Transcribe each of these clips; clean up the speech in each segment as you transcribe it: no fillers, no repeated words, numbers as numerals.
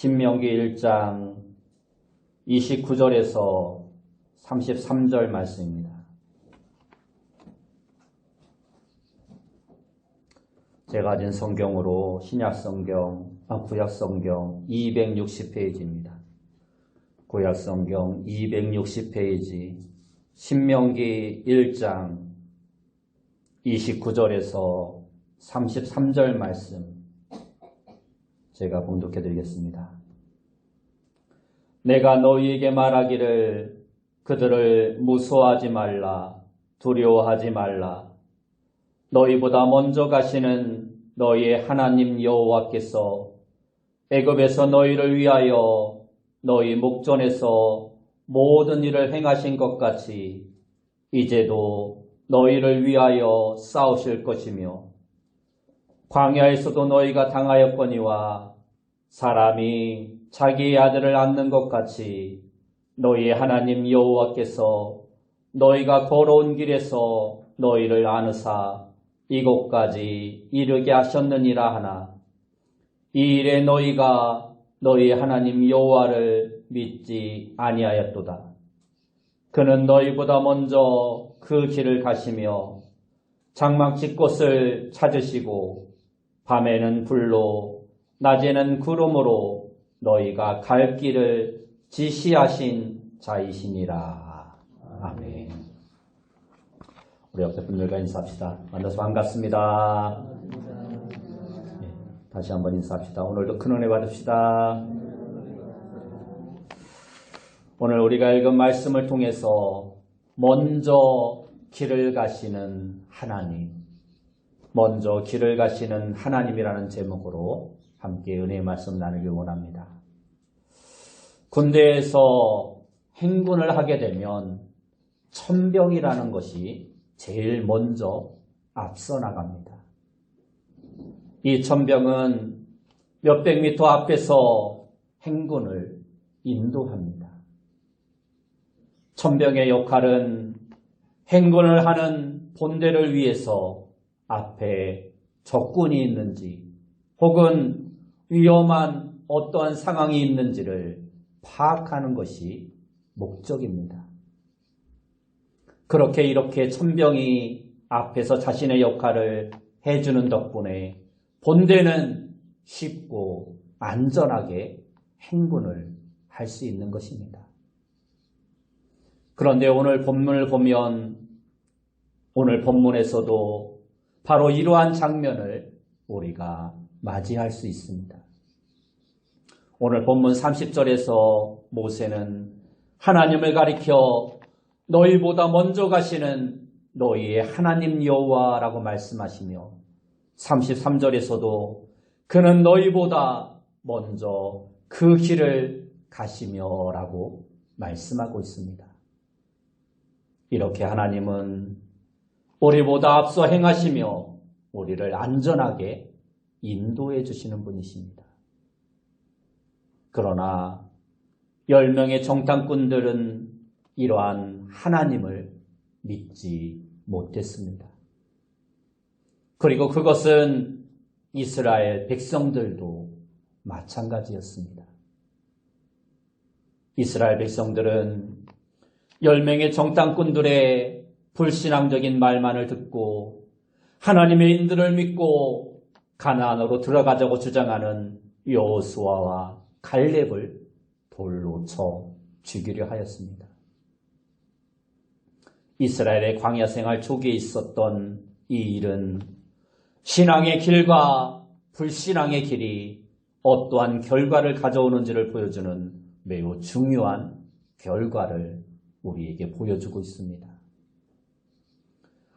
신명기 1장 29절에서 33절 말씀입니다. 제가 가진 성경으로 구약성경 260페이지입니다. 구약성경 260페이지 신명기 1장 29절에서 33절 말씀 제가 봉독해 드리겠습니다. 내가 너희에게 말하기를 그들을 무서워하지 말라, 두려워하지 말라. 너희보다 먼저 가시는 너희의 하나님 여호와께서 애굽에서 너희를 위하여 너희 목전에서 모든 일을 행하신 것 같이 이제도 너희를 위하여 싸우실 것이며 광야에서도 너희가 당하였거니와 사람이 자기의 아들을 낳는 것 같이 너희의 하나님 여호와께서 너희가 걸어온 길에서 너희를 안으사 이곳까지 이르게 하셨느니라 하나 이 일에 너희가 너희 하나님 여호와를 믿지 아니하였도다. 그는 너희보다 먼저 그 길을 가시며 장막집 곳을 찾으시고 밤에는 불로 낮에는 구름으로 너희가 갈 길을 지시하신 자이시니라. 아멘. 우리 옆에 분들과 인사합시다. 만나서 반갑습니다. 네, 다시 한번 인사합시다. 오늘도 큰 은혜 받읍시다. 오늘 우리가 읽은 말씀을 통해서 먼저 길을 가시는 하나님, 먼저 길을 가시는 하나님이라는 제목으로 함께 은혜의 말씀 나누길 원합니다. 군대에서 행군을 하게 되면 천병이라는 것이 제일 먼저 앞서 나갑니다. 이 천병은 몇백 미터 앞에서 행군을 인도합니다. 천병의 역할은 행군을 하는 본대를 위해서 앞에 적군이 있는지 혹은 위험한 어떠한 상황이 있는지를 파악하는 것이 목적입니다. 그렇게 이렇게 천병이 앞에서 자신의 역할을 해주는 덕분에 본대는 쉽고 안전하게 행군을 할 수 있는 것입니다. 그런데 오늘 본문을 보면 오늘 본문에서도 바로 이러한 장면을 우리가 맞이할 수 있습니다. 오늘 본문 30절에서 모세는 하나님을 가리켜 너희보다 먼저 가시는 너희의 하나님 여호와라고 말씀하시며 33절에서도 그는 너희보다 먼저 그 길을 가시며 라고 말씀하고 있습니다. 이렇게 하나님은 우리보다 앞서 행하시며 우리를 안전하게 인도해 주시는 분이십니다. 그러나 10명의 정탐꾼들은 이러한 하나님을 믿지 못했습니다. 그리고 그것은 이스라엘 백성들도 마찬가지였습니다. 이스라엘 백성들은 10명의 정탐꾼들의 불신앙적인 말만을 듣고 하나님의 인도를 믿고 가나안으로 들어가자고 주장하는 여호수아와 갈렙을 돌로 쳐 죽이려 하였습니다. 이스라엘의 광야 생활 초기에 있었던 이 일은 신앙의 길과 불신앙의 길이 어떠한 결과를 가져오는지를 보여주는 매우 중요한 결과를 우리에게 보여주고 있습니다.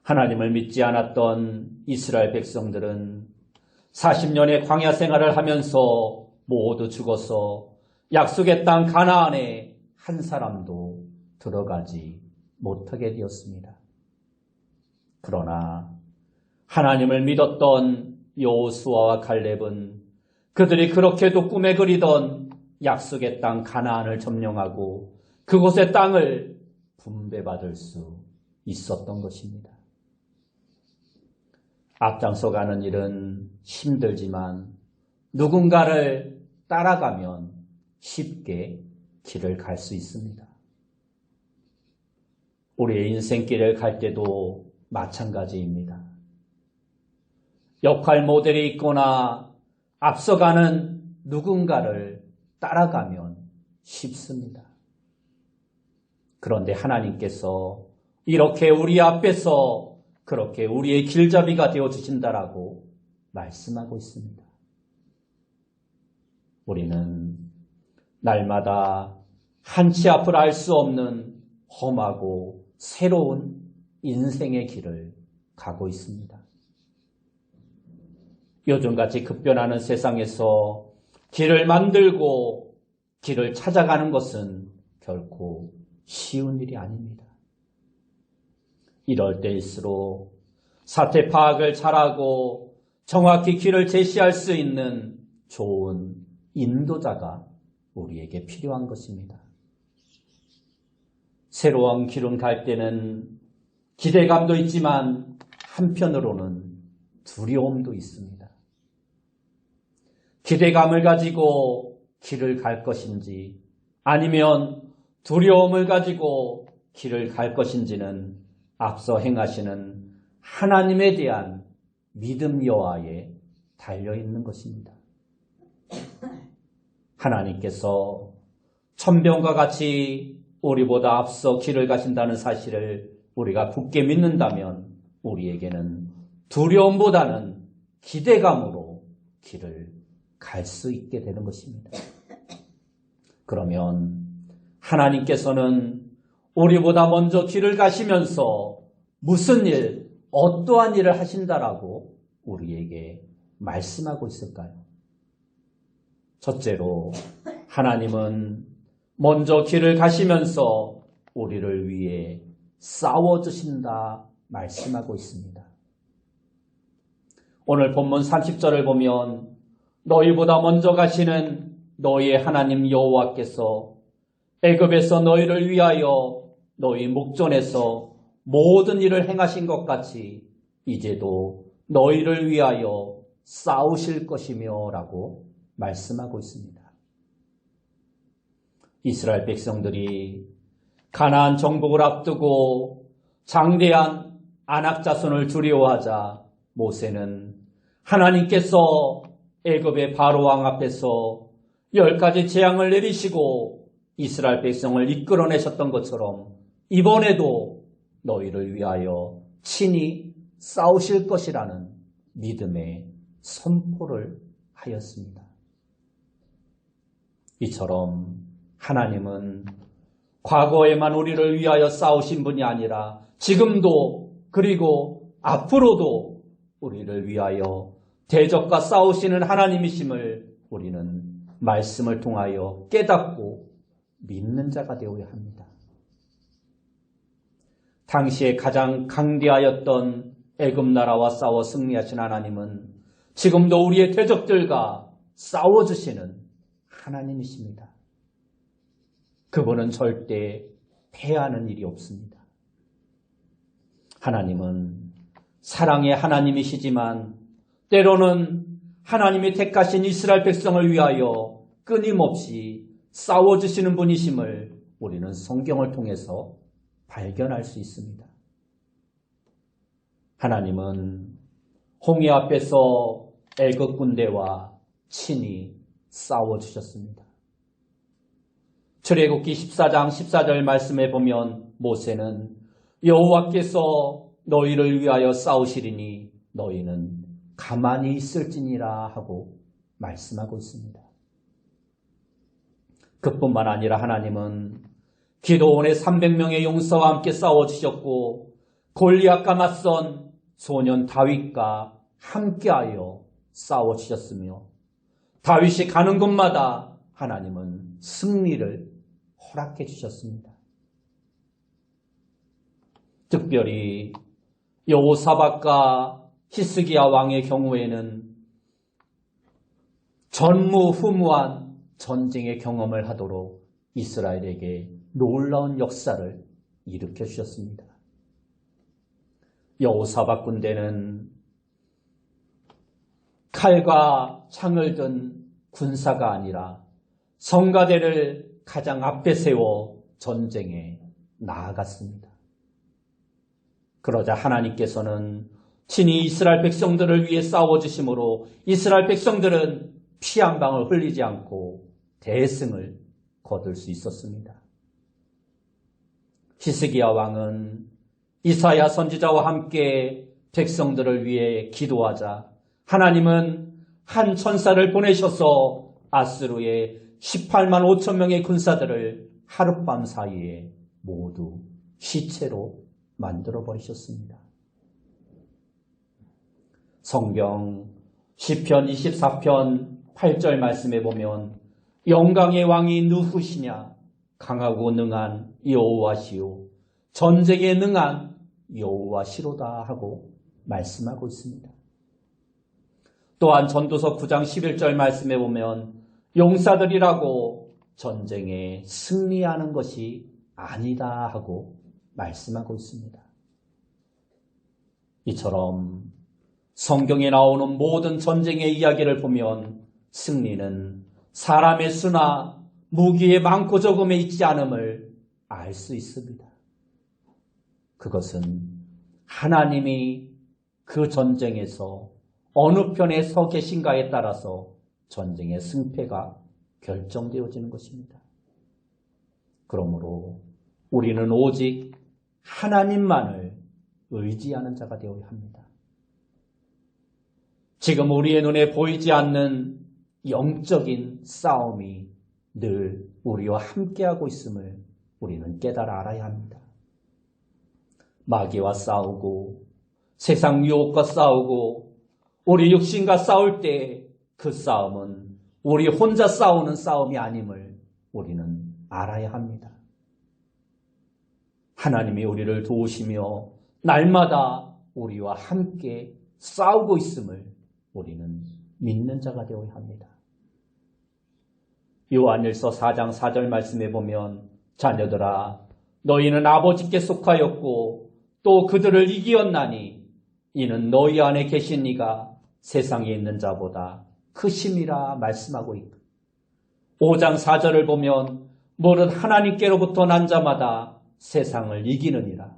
하나님을 믿지 않았던 이스라엘 백성들은 40년의 광야 생활을 하면서 모두 죽어서 약속의 땅 가나안에 한 사람도 들어가지 못하게 되었습니다. 그러나 하나님을 믿었던 여호수아와 갈렙은 그들이 그렇게도 꿈에 그리던 약속의 땅 가나안을 점령하고 그곳의 땅을 분배받을 수 있었던 것입니다. 앞장서 가는 일은 힘들지만 누군가를 따라가면 쉽게 길을 갈 수 있습니다. 우리의 인생길을 갈 때도 마찬가지입니다. 역할 모델이 있거나 앞서가는 누군가를 따라가면 쉽습니다. 그런데 하나님께서 이렇게 우리 앞에서 그렇게 우리의 길잡이가 되어주신다라고 말씀하고 있습니다. 우리는 날마다 한치 앞을 알 수 없는 험하고 새로운 인생의 길을 가고 있습니다. 요즘같이 급변하는 세상에서 길을 만들고 길을 찾아가는 것은 결코 쉬운 일이 아닙니다. 이럴 때일수록 사태 파악을 잘하고 정확히 길을 제시할 수 있는 좋은 인도자가 우리에게 필요한 것입니다. 새로운 길을 갈 때는 기대감도 있지만 한편으로는 두려움도 있습니다. 기대감을 가지고 길을 갈 것인지 아니면 두려움을 가지고 길을 갈 것인지는 앞서 행하시는 하나님에 대한 믿음 여하에 달려있는 것입니다. 하나님께서 천병과 같이 우리보다 앞서 길을 가신다는 사실을 우리가 굳게 믿는다면 우리에게는 두려움보다는 기대감으로 길을 갈 수 있게 되는 것입니다. 그러면 하나님께서는 우리보다 먼저 길을 가시면서 무슨 일, 어떠한 일을 하신다라고 우리에게 말씀하고 있을까요? 첫째로 하나님은 먼저 길을 가시면서 우리를 위해 싸워주신다 말씀하고 있습니다. 오늘 본문 30절을 보면 너희보다 먼저 가시는 너희의 하나님 여호와께서 애굽에서 너희를 위하여 너희 목전에서 모든 일을 행하신 것 같이 이제도 너희를 위하여 싸우실 것이며 라고 말씀하고 있습니다. 이스라엘 백성들이 가나안 정복을 앞두고 장대한 아낙 자손을 두려워하자 모세는 하나님께서 애굽의 바로 왕 앞에서 10가지 재앙을 내리시고 이스라엘 백성을 이끌어내셨던 것처럼 이번에도 너희를 위하여 친히 싸우실 것이라는 믿음의 선포를 하였습니다. 이처럼 하나님은 과거에만 우리를 위하여 싸우신 분이 아니라 지금도 그리고 앞으로도 우리를 위하여 대적과 싸우시는 하나님이심을 우리는 말씀을 통하여 깨닫고 믿는 자가 되어야 합니다. 당시에 가장 강대하였던 애굽 나라와 싸워 승리하신 하나님은 지금도 우리의 대적들과 싸워주시는 하나님이십니다. 그분은 절대 패하는 일이 없습니다. 하나님은 사랑의 하나님이시지만 때로는 하나님이 택하신 이스라엘 백성을 위하여 끊임없이 싸워주시는 분이심을 우리는 성경을 통해서 발견할 수 있습니다. 하나님은 홍해 앞에서 애굽 군대와 친히 싸워주셨습니다. 출애굽기 14장 14절 말씀에 보면 모세는 여호와께서 너희를 위하여 싸우시리니 너희는 가만히 있을지니라 하고 말씀하고 있습니다. 그뿐만 아니라 하나님은 기드온의 300명의 용사와 함께 싸워주셨고 골리앗과 맞선 소년 다윗과 함께하여 싸워주셨으며 다윗이 가는 곳마다 하나님은 승리를 허락해 주셨습니다. 특별히 여호사밧과 히스기야 왕의 경우에는 전무후무한 전쟁의 경험을 하도록 이스라엘에게 놀라운 역사를 일으켜 주셨습니다. 여호사밧 군대는 칼과 창을 든 군사가 아니라 성가대를 가장 앞에 세워 전쟁에 나아갔습니다. 그러자 하나님께서는 친히 이스라엘 백성들을 위해 싸워주심으로 이스라엘 백성들은 피 한 방울 흘리지 않고 대승을 거둘 수 있었습니다. 히스기야 왕은 이사야 선지자와 함께 백성들을 위해 기도하자 하나님은 한 천사를 보내셔서 아스루의 18만 5천 명의 군사들을 하룻밤 사이에 모두 시체로 만들어 버리셨습니다. 성경 시편 24편 8절 말씀에 보면 영광의 왕이 누구시냐? 강하고 능한 여호와시요 전쟁에 능한 여호와시로다 하고 말씀하고 있습니다. 또한 전도서 9장 11절 말씀에 보면 용사들이라고 전쟁에 승리하는 것이 아니다 하고 말씀하고 있습니다. 이처럼 성경에 나오는 모든 전쟁의 이야기를 보면 승리는 사람의 수나 무기의 많고 적음에 있지 않음을 알 수 있습니다. 그것은 하나님이 그 전쟁에서 어느 편에 서 계신가에 따라서 전쟁의 승패가 결정되어지는 것입니다. 그러므로 우리는 오직 하나님만을 의지하는 자가 되어야 합니다. 지금 우리의 눈에 보이지 않는 영적인 싸움이 늘 우리와 함께하고 있음을 우리는 깨달아 알아야 합니다. 마귀와 싸우고 세상 유혹과 싸우고 우리 육신과 싸울 때 그 싸움은 우리 혼자 싸우는 싸움이 아님을 우리는 알아야 합니다. 하나님이 우리를 도우시며 날마다 우리와 함께 싸우고 있음을 우리는 믿는 자가 되어야 합니다. 요한일서 4장 4절 말씀에 보면 자녀들아 너희는 아버지께 속하였고 또 그들을 이기었나니 이는 너희 안에 계신 이가 세상에 있는 자보다 크심이라 말씀하고 있고 5장 4절을 보면 무릇 하나님께로부터 난 자마다 세상을 이기느니라.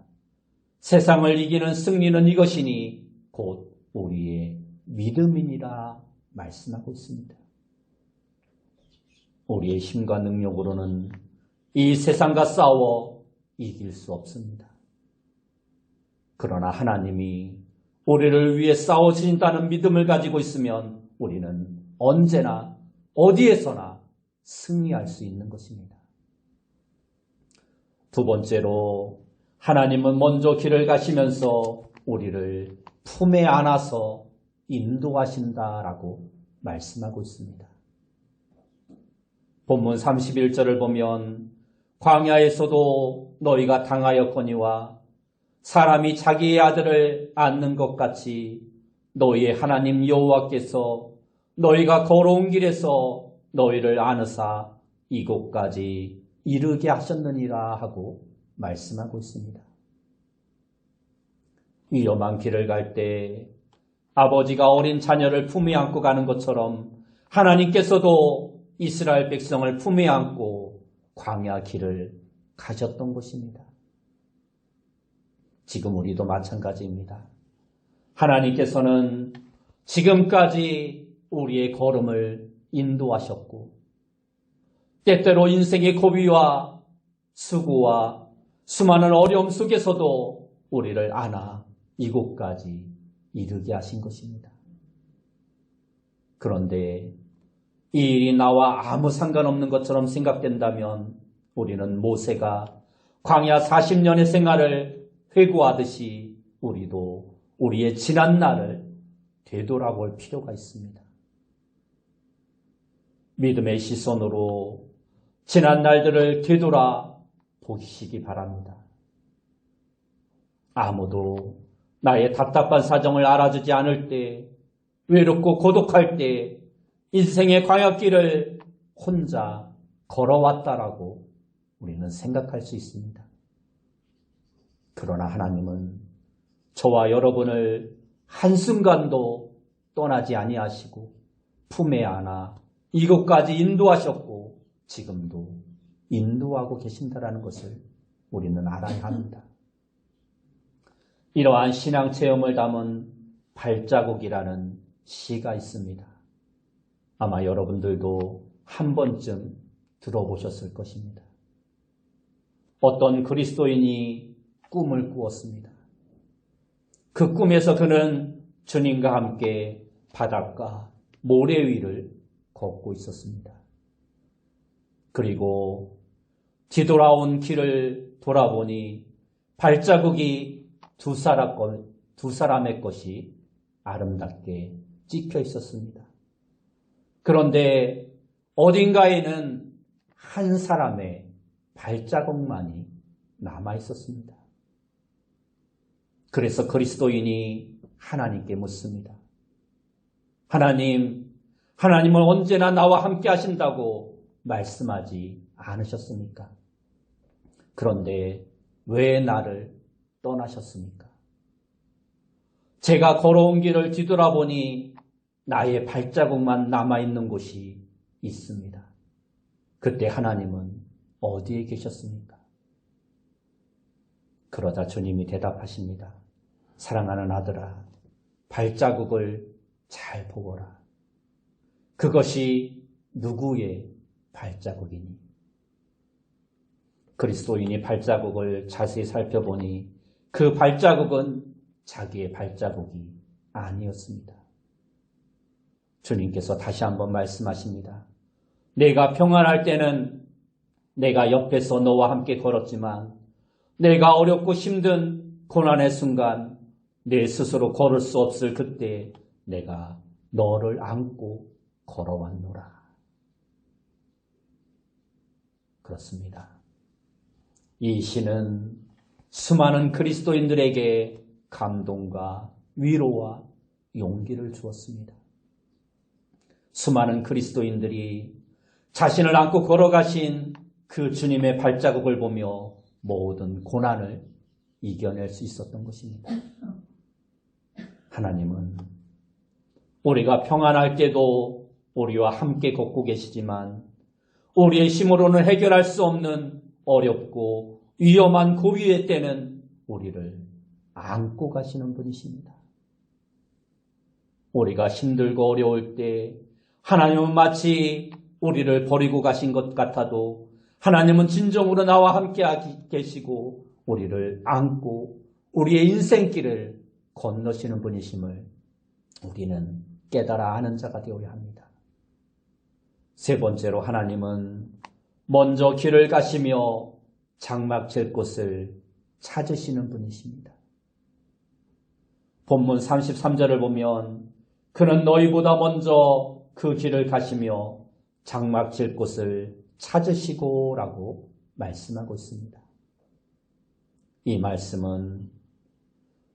세상을 이기는 승리는 이것이니 곧 우리의 믿음이니라 말씀하고 있습니다. 우리의 힘과 능력으로는 이 세상과 싸워 이길 수 없습니다. 그러나 하나님이 우리를 위해 싸워주신다는 믿음을 가지고 있으면 우리는 언제나 어디에서나 승리할 수 있는 것입니다. 두 번째로 하나님은 먼저 길을 가시면서 우리를 품에 안아서 인도하신다라고 말씀하고 있습니다. 본문 31절을 보면 광야에서도 너희가 당하였거니와 사람이 자기의 아들을 안는 것 같이 너희의 하나님 여호와께서 너희가 걸어온 길에서 너희를 안으사 이곳까지 이르게 하셨느니라 하고 말씀하고 있습니다. 위험한 길을 갈 때 아버지가 어린 자녀를 품에 안고 가는 것처럼 하나님께서도 이스라엘 백성을 품에 안고 광야 길을 가셨던 것입니다. 지금 우리도 마찬가지입니다. 하나님께서는 지금까지 우리의 걸음을 인도하셨고 때때로 인생의 고비와 수고와 수많은 어려움 속에서도 우리를 안아 이곳까지 이르게 하신 것입니다. 그런데 이 일이 나와 아무 상관없는 것처럼 생각된다면 우리는 모세가 광야 40년의 생활을 회고하듯이 우리도 우리의 지난 날을 되돌아볼 필요가 있습니다. 믿음의 시선으로 지난 날들을 되돌아 보시기 바랍니다. 아무도 나의 답답한 사정을 알아주지 않을 때, 외롭고 고독할 때 인생의 광야길을 혼자 걸어왔다라고 우리는 생각할 수 있습니다. 그러나 하나님은 저와 여러분을 한순간도 떠나지 아니하시고 품에 안아 이곳까지 인도하셨고 지금도 인도하고 계신다라는 것을 우리는 알아야 합니다. 이러한 신앙 체험을 담은 발자국이라는 시가 있습니다. 아마 여러분들도 한 번쯤 들어보셨을 것입니다. 어떤 그리스도인이 꿈을 꾸었습니다. 그 꿈에서 그는 주님과 함께 바닷가 모래 위를 걷고 있었습니다. 그리고 뒤돌아온 길을 돌아보니 발자국이 두 사람의 것이 아름답게 찍혀 있었습니다. 그런데 어딘가에는 한 사람의 발자국만이 남아 있었습니다. 그래서 그리스도인이 하나님께 묻습니다. 하나님은 언제나 나와 함께 하신다고 말씀하지 않으셨습니까? 그런데 왜 나를 떠나셨습니까? 제가 걸어온 길을 뒤돌아보니 나의 발자국만 남아있는 곳이 있습니다. 그때 하나님은 어디에 계셨습니까? 그러자 주님이 대답하십니다. 사랑하는 아들아, 발자국을 잘 보거라. 그것이 누구의 발자국이니? 그리스도인이 발자국을 자세히 살펴보니 그 발자국은 자기의 발자국이 아니었습니다. 주님께서 다시 한번 말씀하십니다. 내가 평안할 때는 내가 옆에서 너와 함께 걸었지만 내가 어렵고 힘든 고난의 순간 내 스스로 걸을 수 없을 그때 내가 너를 안고 걸어왔노라. 그렇습니다. 이 시는 수많은 그리스도인들에게 감동과 위로와 용기를 주었습니다. 수많은 그리스도인들이 자신을 안고 걸어가신 그 주님의 발자국을 보며 모든 고난을 이겨낼 수 있었던 것입니다. 하나님은 우리가 평안할 때도 우리와 함께 걷고 계시지만 우리의 힘으로는 해결할 수 없는 어렵고 위험한 고비의 때는 우리를 안고 가시는 분이십니다. 우리가 힘들고 어려울 때 하나님은 마치 우리를 버리고 가신 것 같아도 하나님은 진정으로 나와 함께 계시고 우리를 안고 우리의 인생길을 건너시는 분이심을 우리는 깨달아 아는 자가 되어야 합니다. 세 번째로 하나님은 먼저 길을 가시며 장막 칠 곳을 찾으시는 분이십니다. 본문 33절을 보면 그는 너희보다 먼저 그 길을 가시며 장막 칠 곳을 찾으시고 라고 말씀하고 있습니다. 이 말씀은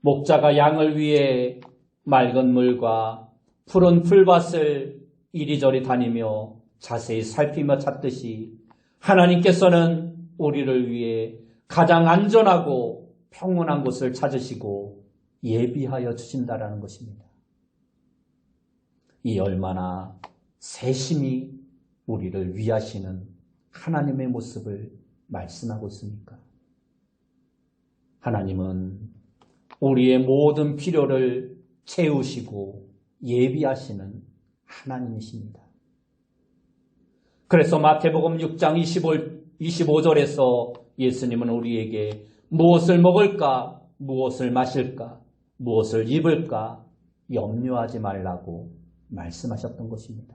목자가 양을 위해 맑은 물과 푸른 풀밭을 이리저리 다니며 자세히 살피며 찾듯이 하나님께서는 우리를 위해 가장 안전하고 평온한 곳을 찾으시고 예비하여 주신다라는 것입니다. 이 얼마나 세심히 우리를 위하시는 하나님의 모습을 말씀하고 있습니까? 하나님은 우리의 모든 필요를 채우시고 예비하시는 하나님이십니다. 그래서 마태복음 6장 25절에서 예수님은 우리에게 무엇을 먹을까, 무엇을 마실까, 무엇을 입을까 염려하지 말라고 말씀하셨던 것입니다.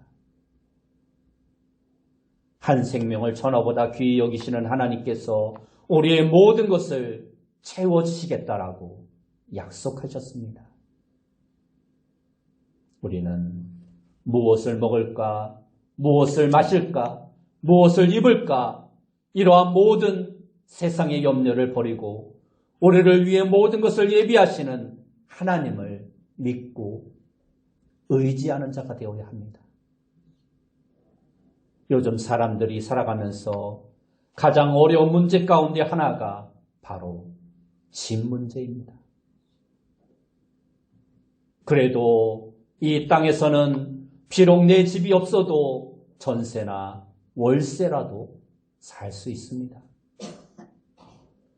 한 생명을 천하보다 귀히 여기시는 하나님께서 우리의 모든 것을 채워주시겠다라고 약속하셨습니다. 우리는 무엇을 먹을까, 무엇을 마실까, 무엇을 입을까 이러한 모든 세상의 염려를 버리고 우리를 위해 모든 것을 예비하시는 하나님을 믿고 의지하는 자가 되어야 합니다. 요즘 사람들이 살아가면서 가장 어려운 문제 가운데 하나가 바로 집 문제입니다. 그래도 이 땅에서는 비록 내 집이 없어도 전세나 월세라도 살 수 있습니다.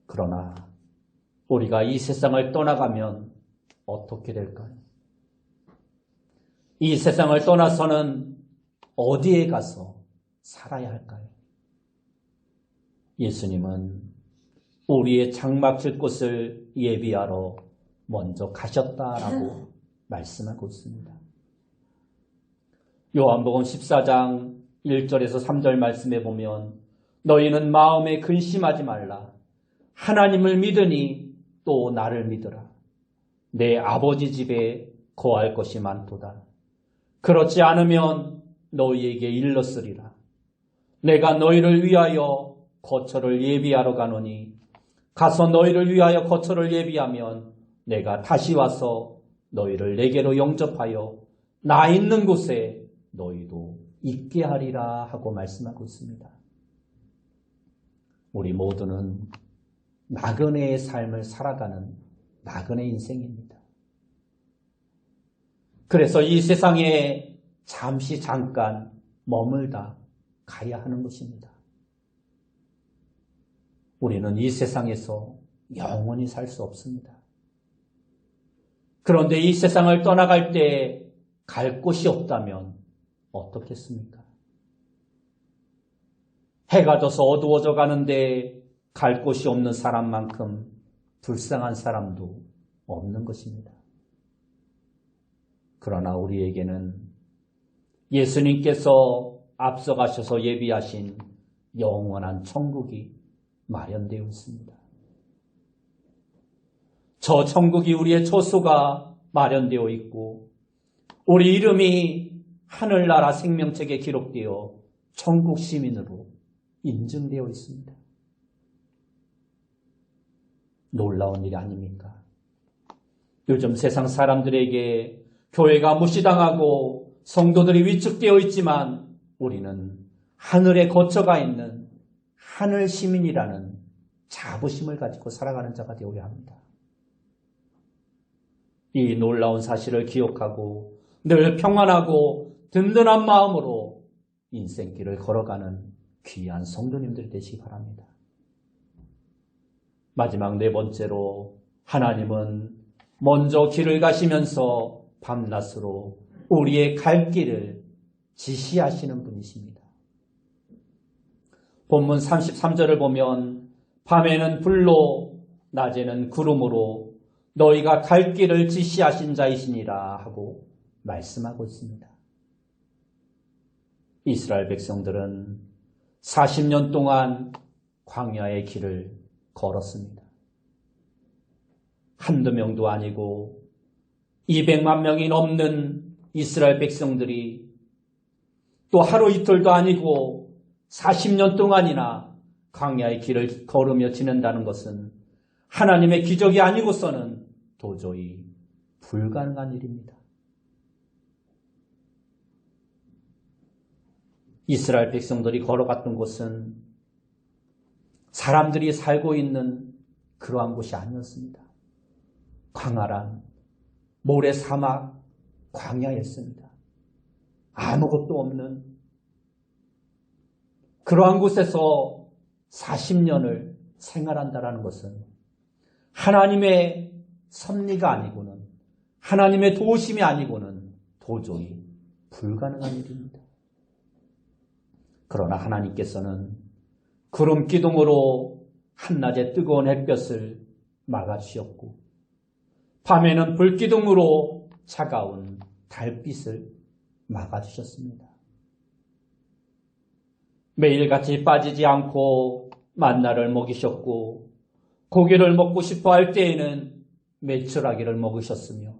그러나 우리가 이 세상을 떠나가면 어떻게 될까요? 이 세상을 떠나서는 어디에 가서 살아야 할까요? 예수님은 우리의 장막질 곳을 예비하러 먼저 가셨다라고 말씀하고 있습니다. 요한복음 14장 1절에서 3절 말씀에 보면 너희는 마음에 근심하지 말라. 하나님을 믿으니 또 나를 믿으라. 내 아버지 집에 거할 것이 많도다. 그렇지 않으면 너희에게 일렀으리라. 내가 너희를 위하여 거처를 예비하러 가노니 가서 너희를 위하여 거처를 예비하면 내가 다시 와서 너희를 내게로 영접하여 나 있는 곳에 너희도 있게 하리라 하고 말씀하고 있습니다. 우리 모두는 나그네의 삶을 살아가는 나그네 인생입니다. 그래서 이 세상에 잠깐 머물다 가야 하는 것입니다. 우리는 이 세상에서 영원히 살 수 없습니다. 그런데 이 세상을 떠나갈 때 갈 곳이 없다면 어떻겠습니까? 해가 져서 어두워져 가는데 갈 곳이 없는 사람만큼 불쌍한 사람도 없는 것입니다. 그러나 우리에게는 예수님께서 앞서가셔서 예비하신 영원한 천국이 마련되어 있습니다. 저 천국이 우리의 처소가 마련되어 있고 우리 이름이 하늘나라 생명책에 기록되어 천국 시민으로 인증되어 있습니다. 놀라운 일이 아닙니까? 요즘 세상 사람들에게 교회가 무시당하고 성도들이 위축되어 있지만 우리는 하늘에 거처가 있는 하늘 시민이라는 자부심을 가지고 살아가는 자가 되어야 합니다. 이 놀라운 사실을 기억하고 늘 평안하고 든든한 마음으로 인생길을 걸어가는 귀한 성도님들 되시기 바랍니다. 마지막 네 번째로 하나님은 먼저 길을 가시면서 밤낮으로 우리의 갈 길을 지시하시는 분이십니다. 본문 33절을 보면 밤에는 불로 낮에는 구름으로 너희가 갈 길을 지시하신 자이시니라 하고 말씀하고 있습니다. 이스라엘 백성들은 40년 동안 광야의 길을 걸었습니다. 한두 명도 아니고 200만 명이 넘는 이스라엘 백성들이 또 하루 이틀도 아니고 40년 동안이나 광야의 길을 걸으며 지낸다는 것은 하나님의 기적이 아니고서는 도저히 불가능한 일입니다. 이스라엘 백성들이 걸어갔던 곳은 사람들이 살고 있는 그러한 곳이 아니었습니다. 광활한 모래 사막 광야였습니다. 아무것도 없는 그러한 곳에서 40년을 생활한다는 것은 하나님의 섭리가 아니고는 하나님의 도우심이 아니고는 도저히 불가능한 일입니다. 그러나 하나님께서는 구름 기둥으로 한낮의 뜨거운 햇볕을 막아주셨고 밤에는 불기둥으로 차가운 달빛을 막아주셨습니다. 매일같이 빠지지 않고 만나를 먹이셨고 고기를 먹고 싶어 할 때에는 메추라기를 먹으셨으며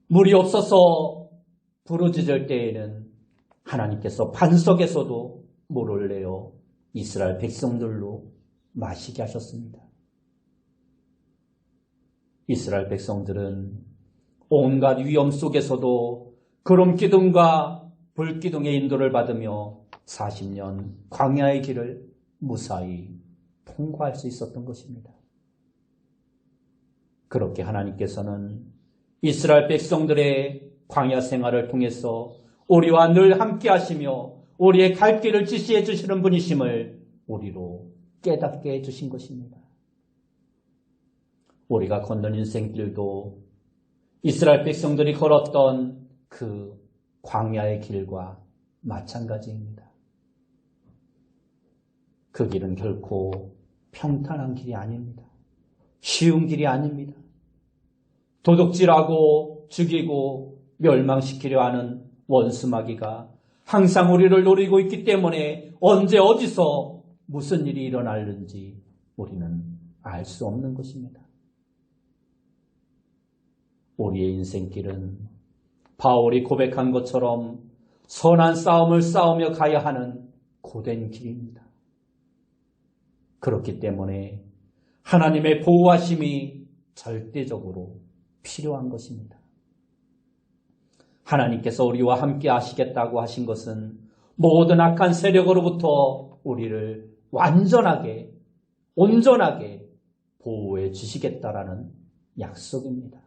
물이 없어서 부르짖을 때에는 하나님께서 반석에서도 물을 내어 이스라엘 백성들로 마시게 하셨습니다. 이스라엘 백성들은 온갖 위험 속에서도 구름 기둥과 불 기둥의 인도를 받으며 40년 광야의 길을 무사히 통과할 수 있었던 것입니다. 그렇게 하나님께서는 이스라엘 백성들의 광야 생활을 통해서 우리와 늘 함께 하시며 우리의 갈 길을 지시해 주시는 분이심을 우리로 깨닫게 해주신 것입니다. 우리가 걷는 인생길도 이스라엘 백성들이 걸었던 그 광야의 길과 마찬가지입니다. 그 길은 결코 평탄한 길이 아닙니다. 쉬운 길이 아닙니다. 도둑질하고 죽이고 멸망시키려 하는 원수마귀가 항상 우리를 노리고 있기 때문에 언제 어디서 무슨 일이 일어날는지 우리는 알 수 없는 것입니다. 우리의 인생길은 바울이 고백한 것처럼 선한 싸움을 싸우며 가야 하는 고된 길입니다. 그렇기 때문에 하나님의 보호하심이 절대적으로 필요한 것입니다. 하나님께서 우리와 함께 하시겠다고 하신 것은 모든 악한 세력으로부터 우리를 완전하게, 온전하게 보호해 주시겠다라는 약속입니다.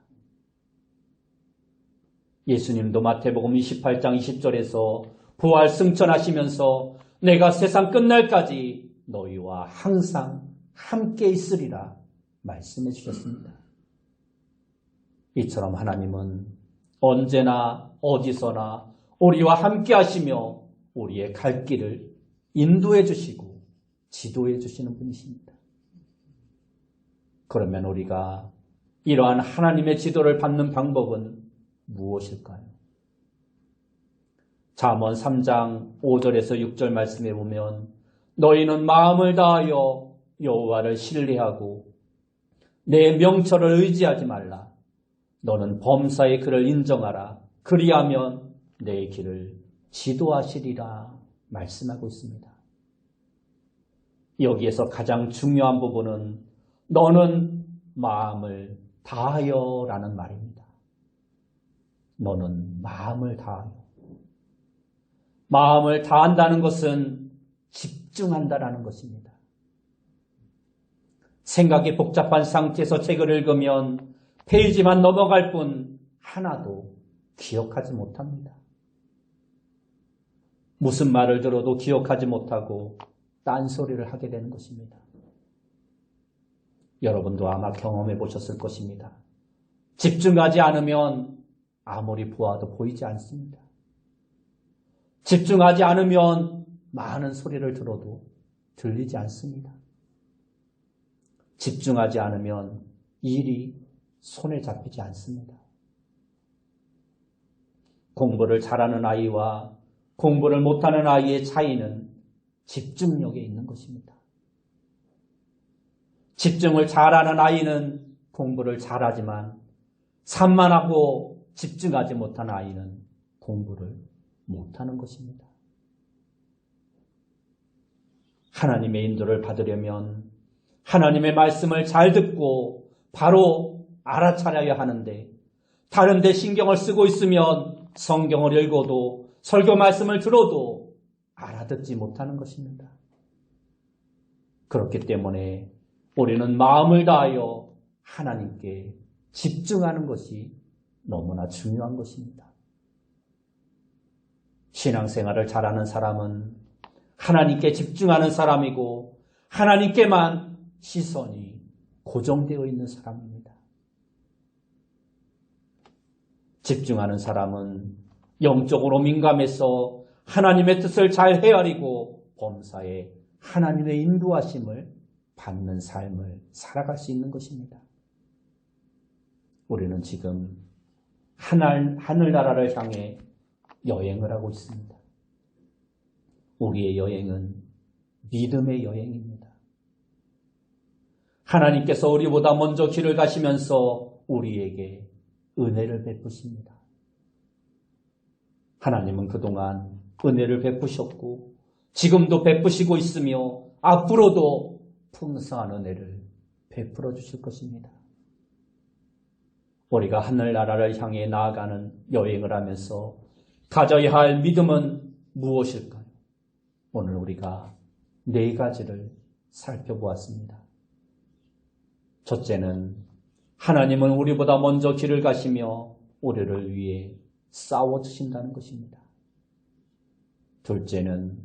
예수님도 마태복음 28장 20절에서 부활 승천하시면서 내가 세상 끝날까지 너희와 항상 함께 있으리라 말씀해 주셨습니다. 이처럼 하나님은 언제나 어디서나 우리와 함께 하시며 우리의 갈 길을 인도해 주시고 지도해 주시는 분이십니다. 그러면 우리가 이러한 하나님의 지도를 받는 방법은 무엇일까요? 잠언 3장 5절에서 6절 말씀에 보면 너희는 마음을 다하여 여호와를 신뢰하고 내 명철을 의지하지 말라. 너는 범사의 그를 인정하라. 그리하면 내 길을 지도하시리라 말씀하고 있습니다. 여기에서 가장 중요한 부분은 너는 마음을 다하여 라는 말입니다. 너는 마음을 다하여. 마음을 다한다는 것은 집중한다라는 것입니다. 생각이 복잡한 상태에서 책을 읽으면 페이지만 넘어갈 뿐 하나도 기억하지 못합니다. 무슨 말을 들어도 기억하지 못하고 딴소리를 하게 되는 것입니다. 여러분도 아마 경험해 보셨을 것입니다. 집중하지 않으면 아무리 보아도 보이지 않습니다. 집중하지 않으면 많은 소리를 들어도 들리지 않습니다. 집중하지 않으면 일이 손에 잡히지 않습니다. 공부를 잘하는 아이와 공부를 못하는 아이의 차이는 집중력에 있는 것입니다. 집중을 잘하는 아이는 공부를 잘하지만 산만하고 집중하지 못하는 아이는 공부를 못하는 것입니다. 하나님의 인도를 받으려면 하나님의 말씀을 잘 듣고 바로 알아차려야 하는데 다른 데 신경을 쓰고 있으면 성경을 읽어도 설교 말씀을 들어도 알아듣지 못하는 것입니다. 그렇기 때문에 우리는 마음을 다하여 하나님께 집중하는 것이 너무나 중요한 것입니다. 신앙생활을 잘하는 사람은 하나님께 집중하는 사람이고 하나님께만 시선이 고정되어 있는 사람입니다. 집중하는 사람은 영적으로 민감해서 하나님의 뜻을 잘 헤아리고 범사에 하나님의 인도하심을 받는 삶을 살아갈 수 있는 것입니다. 우리는 지금 하늘나라를 향해 여행을 하고 있습니다. 우리의 여행은 믿음의 여행입니다. 하나님께서 우리보다 먼저 길을 가시면서 우리에게 은혜를 베푸십니다. 하나님은 그동안 은혜를 베푸셨고 지금도 베푸시고 있으며 앞으로도 풍성한 은혜를 베풀어 주실 것입니다. 우리가 하늘나라를 향해 나아가는 여행을 하면서 가져야 할 믿음은 무엇일까요? 오늘 우리가 4가지를 살펴보았습니다. 첫째는 하나님은 우리보다 먼저 길을 가시며 우리를 위해 싸워주신다는 것입니다. 둘째는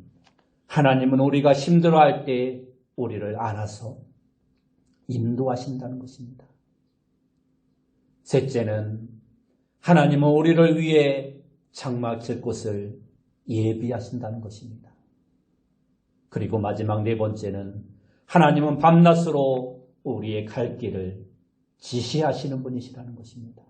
하나님은 우리가 힘들어할 때 우리를 안아서 인도하신다는 것입니다. 셋째는 하나님은 우리를 위해 장막칠 곳을 예비하신다는 것입니다. 그리고 마지막 네 번째는 하나님은 밤낮으로 우리의 갈 길을 지시하시는 분이시라는 것입니다.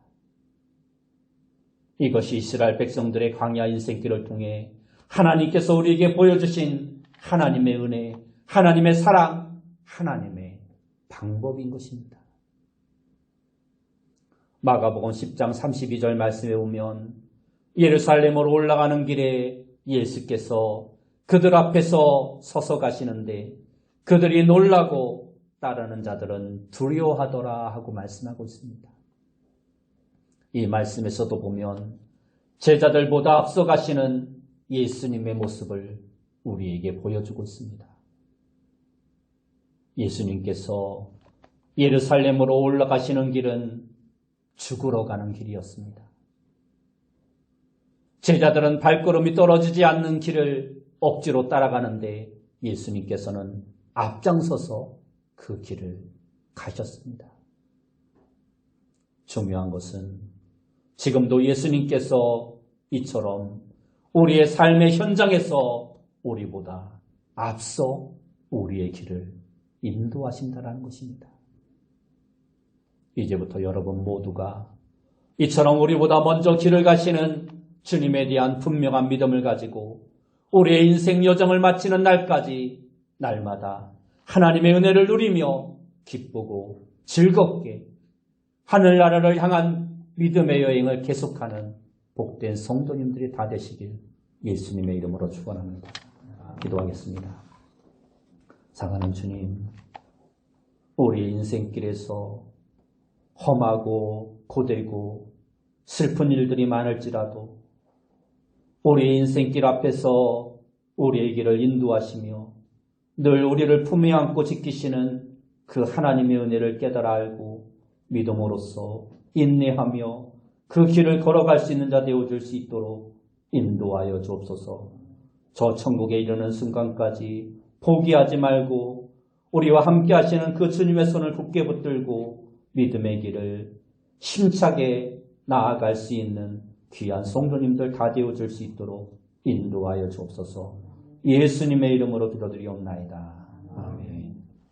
이것이 이스라엘 백성들의 광야 인생길을 통해 하나님께서 우리에게 보여주신 하나님의 은혜, 하나님의 사랑, 하나님의 방법인 것입니다. 마가복음 10장 32절 말씀에 보면 예루살렘으로 올라가는 길에 예수께서 그들 앞에서 서서 가시는데 그들이 놀라고 따르는 자들은 두려워하더라 하고 말씀하고 있습니다. 이 말씀에서도 보면 제자들보다 앞서 가시는 예수님의 모습을 우리에게 보여주고 있습니다. 예수님께서 예루살렘으로 올라가시는 길은 죽으러 가는 길이었습니다. 제자들은 발걸음이 떨어지지 않는 길을 억지로 따라가는데 예수님께서는 앞장서서 그 길을 가셨습니다. 중요한 것은 지금도 예수님께서 이처럼 우리의 삶의 현장에서 우리보다 앞서 우리의 길을 인도하신다는 것입니다. 이제부터 여러분 모두가 이처럼 우리보다 먼저 길을 가시는 주님에 대한 분명한 믿음을 가지고 우리의 인생 여정을 마치는 날까지 날마다 하나님의 은혜를 누리며 기쁘고 즐겁게 하늘나라를 향한 믿음의 여행을 계속하는 복된 성도님들이 다 되시길 예수님의 이름으로 축원합니다. 기도하겠습니다. 사랑하는 주님, 우리의 인생길에서 험하고 고되고 슬픈 일들이 많을지라도 우리의 인생길 앞에서 우리의 길을 인도하시며 늘 우리를 품에 안고 지키시는 그 하나님의 은혜를 깨달아 알고 믿음으로써 인내하며 그 길을 걸어갈 수 있는 자 되어줄 수 있도록 인도하여 주옵소서. 저 천국에 이르는 순간까지 포기하지 말고 우리와 함께 하시는 그 주님의 손을 굳게 붙들고 믿음의 길을 힘차게 나아갈 수 있는 귀한 성도님들 다 되어줄 수 있도록 인도하여 주옵소서. 예수님의 이름으로 기도드리옵나이다.